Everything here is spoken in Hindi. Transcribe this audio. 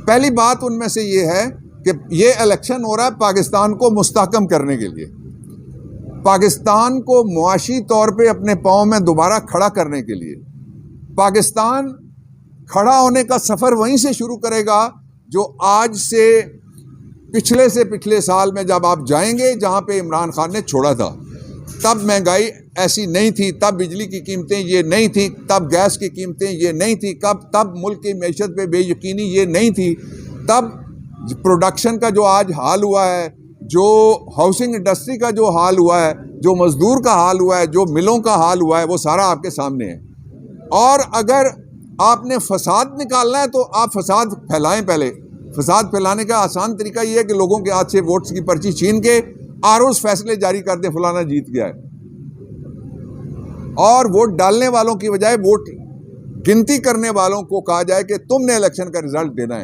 पहली बात उनमें से ये है कि ये इलेक्शन हो रहा है पाकिस्तान को मुस्तहकम करने के लिए, पाकिस्तान को मुआशी तौर पे अपने पांव में दोबारा खड़ा करने के लिए। पाकिस्तान खड़ा होने का सफ़र वहीं से शुरू करेगा जो आज से पिछले साल में जब आप जाएंगे जहां पे इमरान खान ने छोड़ा था। तब महंगाई ऐसी नहीं थी, तब बिजली की कीमतें ये नहीं थी, तब गैस की कीमतें ये नहीं थी, तब मुल्क की मैशत पे बेयकीनी ये नहीं थी, तब प्रोडक्शन का जो आज हाल हुआ है, जो हाउसिंग इंडस्ट्री का जो हाल हुआ है, जो मजदूर का हाल हुआ है, जो मिलों का हाल हुआ है, वो सारा आपके सामने है। और अगर आपने फसाद निकालना है तो आप फसाद फैलाएं। पहले फसाद फैलाने का आसान तरीका ये है कि लोगों के हाथ से वोट्स की पर्ची छीन के आरोज फैसले जारी कर दें फलाना जीत गया है, और वोट डालने वालों की बजाय वोट गिनती करने वालों को कहा जाए कि तुमने इलेक्शन का रिजल्ट देना है।